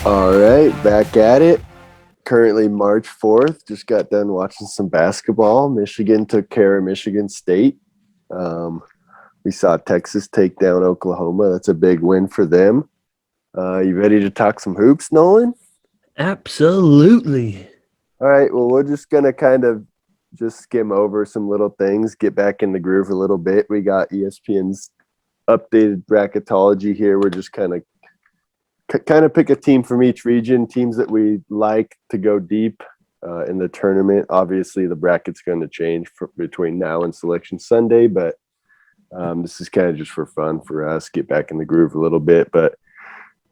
All right, back at it. Currently March 4th. Just got done watching some basketball. Michigan took care of Michigan State. Um, we saw Texas take down Oklahoma. That's a big win for them. You ready to talk some hoops, Nolan? Absolutely. All right, well, we're just going to kind of just skim over some little things, get back in the groove a little bit. We got ESPN's updated bracketology here. We're just kind of pick a team from each region, teams that we like to go deep in the tournament. Obviously, the bracket's going to change between now and Selection Sunday, but this is kind of just for fun for us, get back in the groove a little bit. But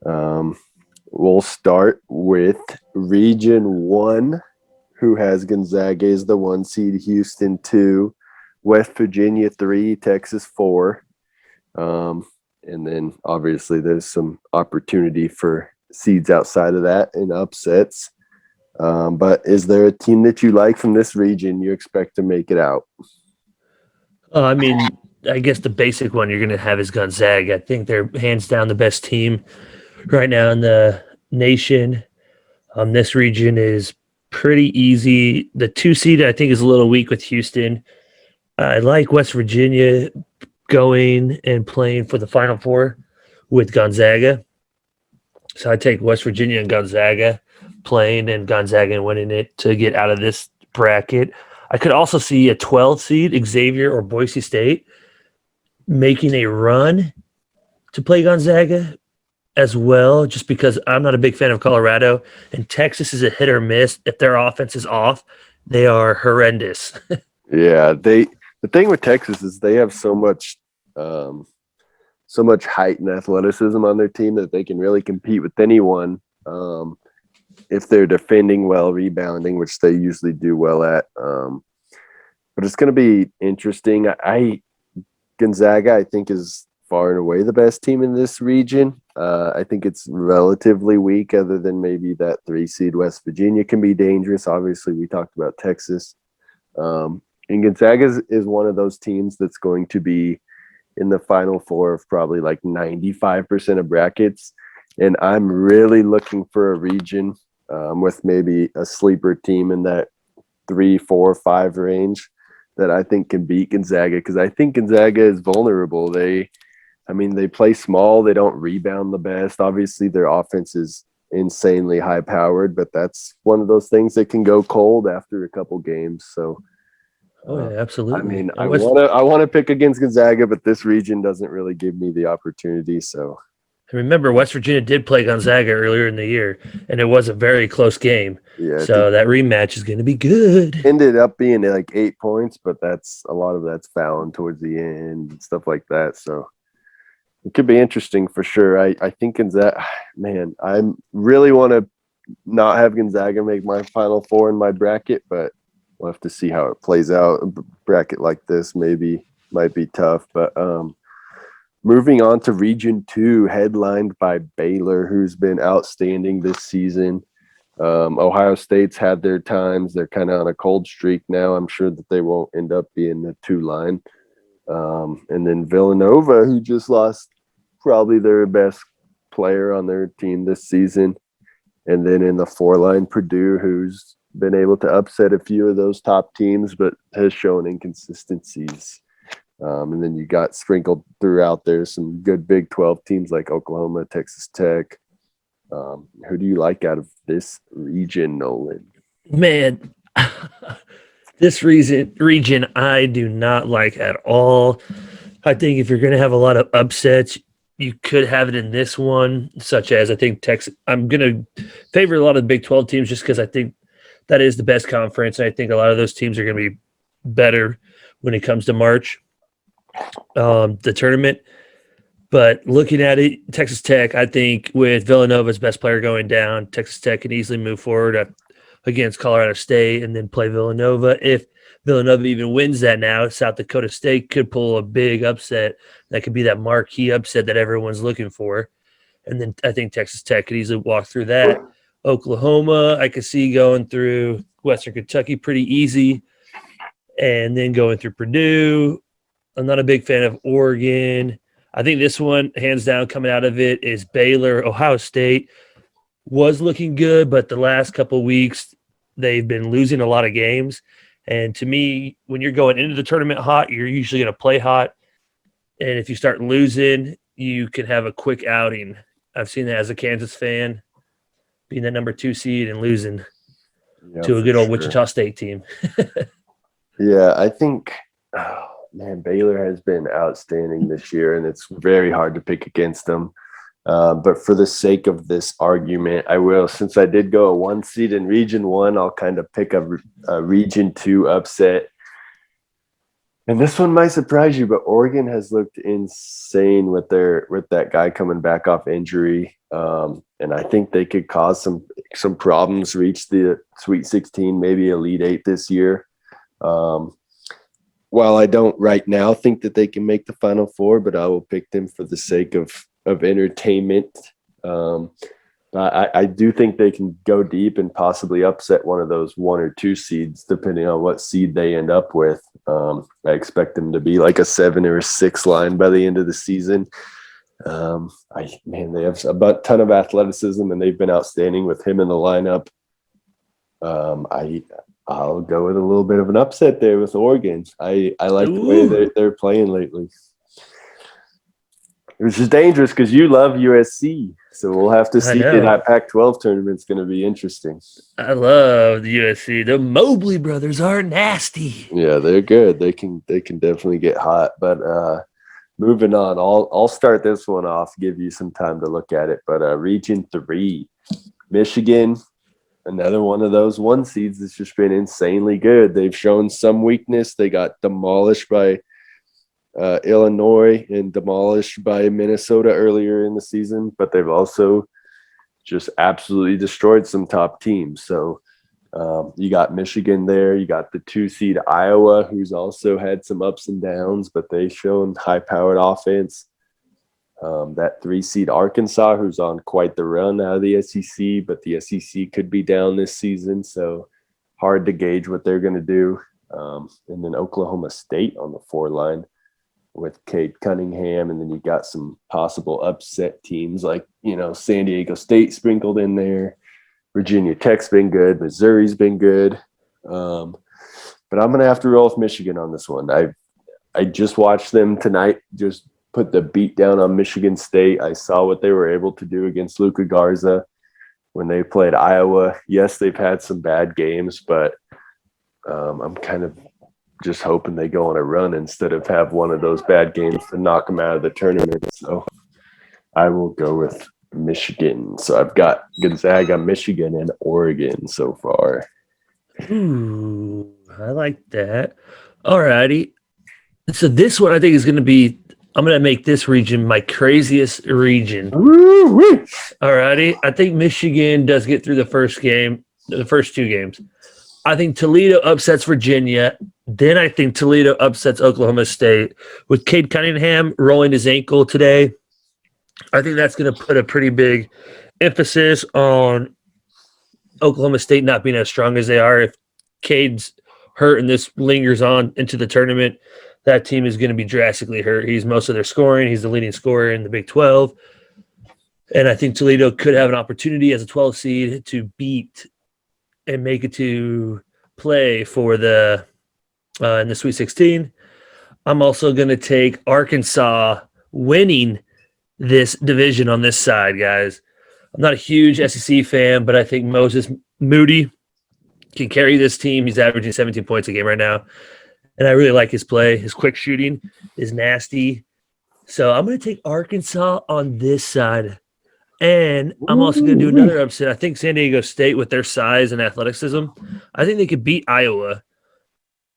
um, we'll start with Region 1, who has Gonzaga as the 1 seed, Houston 2, West Virginia 3, Texas 4. And then obviously there's some opportunity for seeds outside of that and upsets. But is there a team that you like from this region you expect to make it out? I mean, I guess the basic one you're going to have is Gonzaga. I think they're hands down the best team right now in the nation. This region is pretty easy. The 2 seed, I think, is a little weak with Houston. I like West Virginia going and playing for the Final Four with Gonzaga. So I take West Virginia and Gonzaga playing and Gonzaga and winning it to get out of this bracket. I could also see a 12 seed, Xavier or Boise State, making a run to play Gonzaga as well, just because I'm not a big fan of Colorado and Texas is a hit or miss. If their offense is off, they are horrendous. Yeah, the thing with Texas is they have um, so much height and athleticism on their team that they can really compete with anyone if they're defending well, rebounding, which they usually do well at. But it's going to be interesting. Gonzaga, I think, is far and away the best team in this region. I think it's relatively weak, other than maybe that 3 seed West Virginia can be dangerous. Obviously, we talked about Texas. And Gonzaga is one of those teams that's going to be in the Final Four of probably like 95% of brackets. And I'm really looking for a region with maybe a sleeper team in that 3, 4, 5 range that I think can beat Gonzaga, because I think Gonzaga is vulnerable. They play small. They don't rebound the best. Obviously, their offense is insanely high powered, but that's one of those things that can go cold after a couple games. So, Oh uh, yeah, absolutely. I want to pick against Gonzaga, but this region doesn't really give me the opportunity. So, Remember, West Virginia did play Gonzaga earlier in the year, and it was a very close game. yeah, it So that rematch is going to be good. ended up being like 8 points, but that's a lot of that's fouling towards the end and stuff like that. So, it could be interesting for sure. I think Gonzaga, man, I really want to not have Gonzaga make my Final Four in my bracket, but we'll have to see how it plays out. A bracket like this maybe might be tough, but moving on to Region 2, headlined by Baylor, who's been outstanding this season. Ohio State's had their times. They're kind of on a cold streak now. I'm sure that they won't end up being the 2 line. And then Villanova, who just lost probably their best player on their team this season. And then in the 4 line, Purdue, who's been able to upset a few of those top teams, but has shown inconsistencies. And then you got sprinkled throughout there some good Big 12 teams like Oklahoma, Texas Tech. Who do you like out of this region, Nolan? Man, this region I do not like at all. I think if you're going to have a lot of upsets, you could have it in this one, such as I think Texas. I'm going to favor a lot of the Big 12 teams just because I think that is the best conference. And I think a lot of those teams are going to be better when it comes to March, the tournament. But looking at it, Texas Tech, I think with Villanova's best player going down, Texas Tech can easily move forward against Colorado State and then play Villanova. If Villanova even wins that now, South Dakota State could pull a big upset. That could be that marquee upset that everyone's looking for. And then I think Texas Tech could easily walk through that. Oklahoma, I could see going through Western Kentucky pretty easy and then going through Purdue. I'm not a big fan of Oregon. I think this one, hands down, coming out of it is Baylor, Ohio State. was looking good, but the last couple of weeks they've been losing a lot of games. And to me, when you're going into the tournament hot, you're usually going to play hot. And if you start losing, you can have a quick outing. I've seen that as a Kansas fan, being the number 2 seed and losing Yeah, to a for good old sure. Wichita State team. Yeah, I think, oh, man, Baylor has been outstanding this year, and it's very hard to pick against them. But for the sake of this argument, I will, since I did go a 1 seed in Region 1, I'll kind of pick a Region 2 upset. And this one might surprise you, but Oregon has looked insane with that guy coming back off injury. And I think they could cause some problems, reach the Sweet 16, maybe Elite 8 this year. While I don't right now think that they can make the Final Four, but I will pick them for the sake of entertainment. I do think they can go deep and possibly upset one of those 1 or 2 seeds, depending on what seed they end up with. I expect them to be like a 7 or a 6 line by the end of the season. They have a ton of athleticism, and they've been outstanding with him in the lineup. I'll go with a little bit of an upset there with Oregon. I like the way they're playing lately. Which is dangerous because you love USC. So we'll have to see. That Pac-12 tournament's going to be interesting. I love the USC. The Mobley brothers are nasty. Yeah, they're good. They can definitely get hot. But moving on, I'll start this one off, give you some time to look at it. But Region 3, Michigan, another one of those 1 seeds that's just been insanely good. They've shown some weakness. They got demolished by Illinois and demolished by Minnesota earlier in the season, but they've also just absolutely destroyed some top teams. So you got Michigan there. You got the 2 seed Iowa, who's also had some ups and downs, but they've shown high-powered offense. That 3 seed Arkansas, who's on quite the run out of the SEC, but the SEC could be down this season, so hard to gauge what they're going to do. And then Oklahoma State on the 4 line with Cade Cunningham, and then you got some possible upset teams like, San Diego State sprinkled in there. Virginia Tech's been good. Missouri's been good. But I'm going to have to roll with Michigan on this one. I just watched them tonight, just put the beat down on Michigan State. I saw what they were able to do against Luka Garza when they played Iowa. Yes, they've had some bad games, but I'm kind of just hoping they go on a run instead of have one of those bad games to knock them out of the tournament. So I will go with Michigan. So I've got Gonzaga, Michigan, and Oregon so far. Ooh, I like that. All righty. So this one I think is going to be, I'm going to make this region my craziest region. Woo-wee. All righty. I think Michigan does get through the first 2 games. I think Toledo upsets Virginia. Then I think Toledo upsets Oklahoma State. With Cade Cunningham rolling his ankle today, I think that's going to put a pretty big emphasis on Oklahoma State not being as strong as they are. If Cade's hurt and this lingers on into the tournament, that team is going to be drastically hurt. He's most of their scoring. He's the leading scorer in the Big 12. And I think Toledo could have an opportunity as a 12 seed to beat and make it to play for the in the Sweet 16. I'm also going to take Arkansas winning this division on this side, guys. I'm not a huge SEC fan, but I think Moses Moody can carry this team. He's averaging 17 points a game right now, and I really like his play. His quick shooting is nasty. So I'm going to take Arkansas on this side. And I'm also going to do another upset. I think San Diego State, with their size and athleticism, I think they could beat Iowa.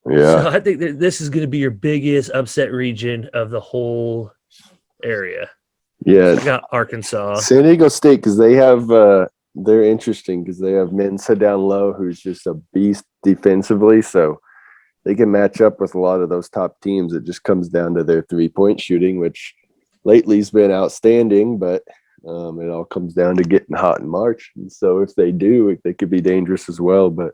Yeah. So I think that this is going to be your biggest upset region of the whole area. Yeah. So I got Arkansas. San Diego State, because they have they're interesting because they have Mensa down low, who's just a beast defensively. So they can match up with a lot of those top teams. It just comes down to their 3-point shooting, which lately has been outstanding, but it all comes down to getting hot in March. And so if they do, they could be dangerous as well. But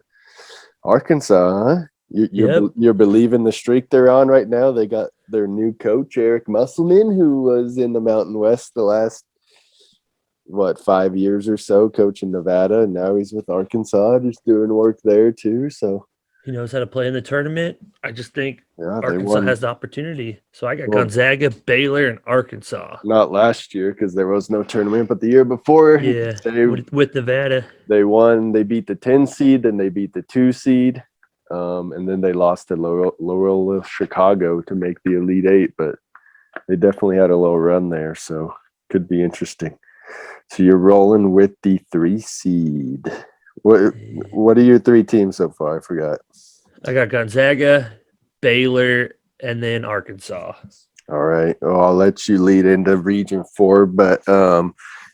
Arkansas, huh? You're believing the streak they're on right now. They got their new coach, Eric Musselman, who was in the Mountain West the last 5 years or so coaching Nevada, and now he's with Arkansas, just doing work there too. So He knows how to play in the tournament. I just think yeah, they Arkansas won. has the opportunity. So I got Well, Gonzaga, Baylor, and Arkansas. not last year because there was no tournament, but the year before Yeah, they with Nevada. they won. They beat the 10 seed, then they beat the 2 seed, and then they lost to Loyola Chicago to make the Elite Eight. But they definitely had a little run there, so could be interesting. So you're rolling with the 3 seed. What are your 3 teams so far? I forgot. I got Gonzaga, Baylor, and then Arkansas. All right. Well, I'll let you lead into Region 4, but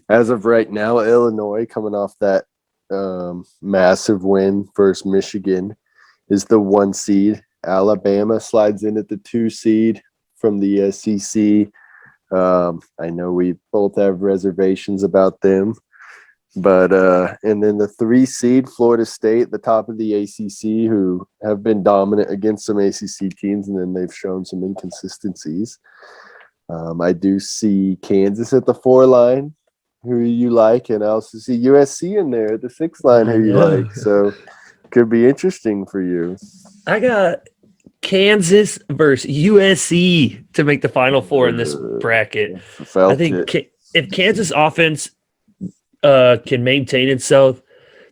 as of right now, Illinois coming off that massive win versus Michigan is the 1 seed. Alabama slides in at the 2 seed from the SEC. I know we both have reservations about them, but and then the 3 seed, Florida State, the top of the ACC, who have been dominant against some ACC teams, and then they've shown some inconsistencies. I do see Kansas at the 4 line, who you like, and I also see USC in there at the 6 line, who you like. So could be interesting for you. I got Kansas versus USC to make the Final Four in this bracket. I think if Kansas offense can maintain itself,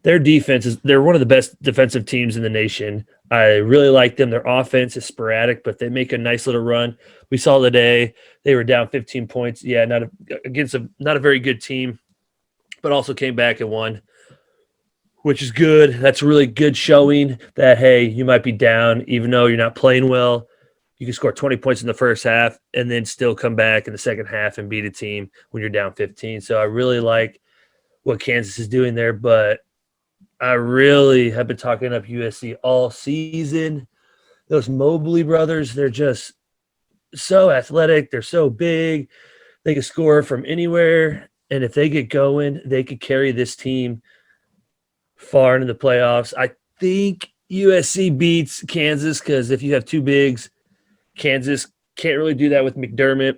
their defense they're one of the best defensive teams in the nation. I really like them. Their offense is sporadic, but they make a nice little run. We saw today they were down 15 points. Yeah, not a very good team, but also came back and won, which is good. That's a really good showing that, hey, you might be down, even though you're not playing well. You can score 20 points in the first half and then still come back in the second half and beat a team when you're down 15. So I really like what Kansas is doing there, but I really have been talking up USC all season. Those Mobley brothers, they're just so athletic. They're so big. They can score from anywhere. And if they get going, they could carry this team far into the playoffs. I think USC beats Kansas because if you have 2 bigs, Kansas can't really do that with McDermott.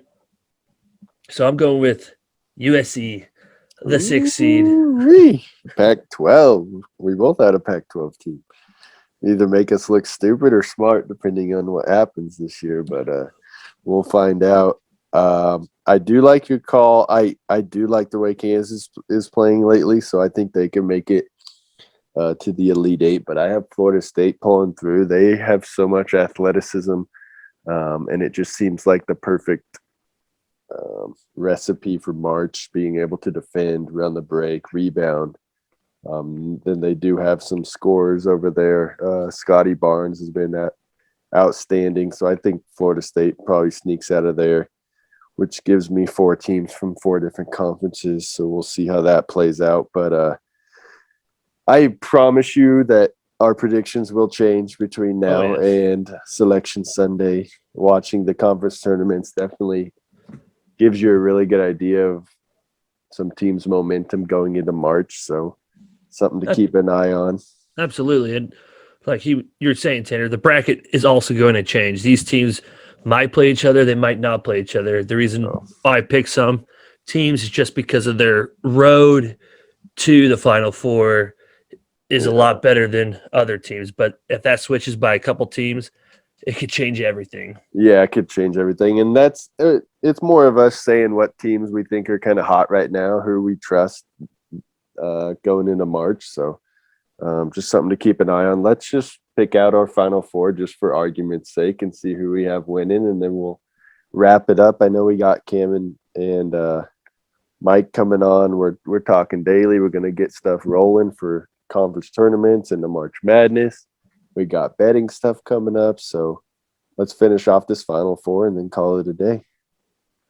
So I'm going with USC, the 6th seed. Pac-12. We both had a Pac-12 team. Either make us look stupid or smart, depending on what happens this year. But we'll find out. I do like your call. I do like the way Kansas is playing lately, so I think they can make it to the Elite Eight. But I have Florida State pulling through. They have so much athleticism, and it just seems like the perfect recipe for March, being able to defend, run the break, rebound. Then they do have some scorers over there. Scotty Barnes has been outstanding. So I think Florida State probably sneaks out of there, which gives me 4 teams from 4 different conferences. So we'll see how that plays out. But I promise you that our predictions will change between now and Selection Sunday. Watching the conference tournaments definitely gives you a really good idea of some teams' momentum going into March. So something to keep an eye on. Absolutely. And like you're saying, Tanner, the bracket is also going to change. These teams might play each other. They might not play each other. The reason why I pick some teams is just because of their road to the Final Four is a lot better than other teams. But if that switches by a couple teams, it could change everything. Yeah, it could change everything. And that's it's more of us saying what teams we think are kind of hot right now, who we trust going into March. So just something to keep an eye on. Let's just pick out our Final Four just for argument's sake and see who we have winning, and then we'll wrap it up. I know we got Cam and Mike coming on. We're talking daily. We're going to get stuff rolling for conference tournaments and the March Madness. We got betting stuff coming up. So let's finish off this Final Four and then call it a day.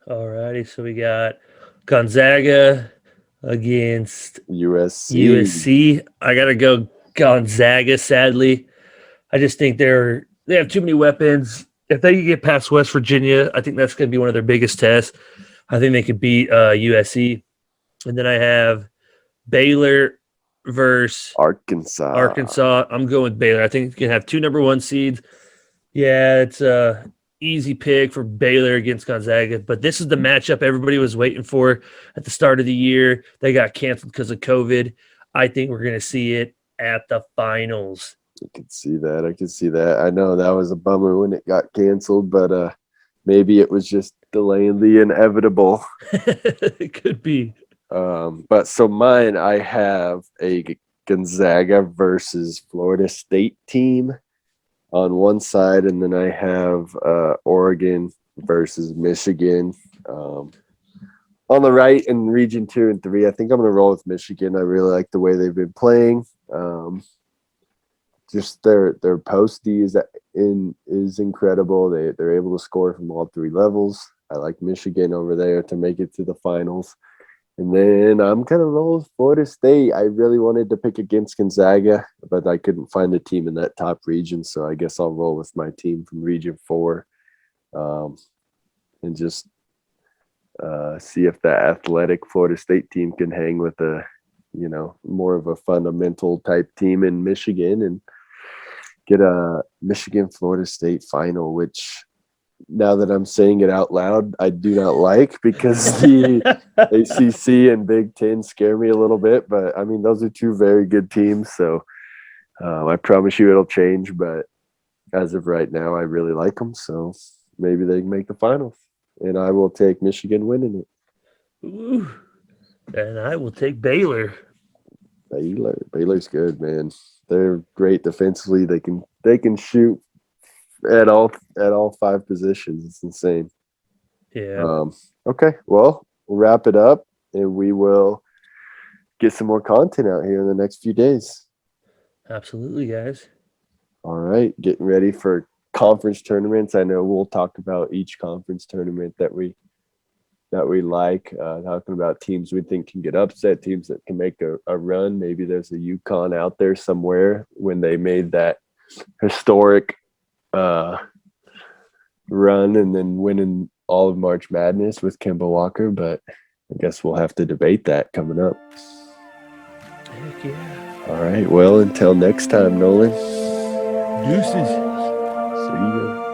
All righty. So we got Gonzaga against USC. I got to go Gonzaga, sadly. I just think they have too many weapons. If they can get past West Virginia, I think that's going to be one of their biggest tests. I think they could beat USC. And then I have Baylor versus Arkansas. I'm going with Baylor. I think you can have 2 number 1 seeds. Yeah, it's easy pick for Baylor against Gonzaga, but this is the matchup everybody was waiting for at the start of the year. They got canceled because of COVID. I think we're going to see it at the finals. I could see that. I could see that. I know that was a bummer when it got canceled, but maybe it was just delaying the inevitable. It could be. But so mine, I have a Gonzaga versus Florida State team on one side, and then I have Oregon versus Michigan. On the right in Region 2 and 3, I think I'm going to roll with Michigan. I really like the way they've been playing. Just their post D is incredible. They're able to score from all three levels. I like Michigan over there to make it to the finals. And then I'm going to roll with Florida State. I really wanted to pick against Gonzaga, but I couldn't find a team in that top region, so I guess I'll roll with my team from Region 4 and just see if that athletic Florida State team can hang with a, more of a fundamental type team in Michigan and get a Michigan-Florida State final, which now that I'm saying it out loud, I do not like because the ACC and Big Ten scare me a little bit. But, I mean, those are two very good teams, so I promise you it'll change. But as of right now, I really like them, so maybe they can make the finals. And I will take Michigan winning it. Ooh. And I will take Baylor. Baylor's good, man. They're great defensively. They can shoot at all 5 positions. It's insane. Yeah. Okay, well, we'll wrap it up, and we will get some more content out here in the next few days. Absolutely, guys. All right, getting ready for conference tournaments. I know we'll talk about each conference tournament that we like, talking about teams we think can get upset, teams that can make a run. Maybe there's a UConn out there somewhere when they made that historic run and then winning all of March Madness with Kemba Walker, but I guess we'll have to debate that coming up. Heck yeah. All right, well, until next time, Nolan. Deuces. See you.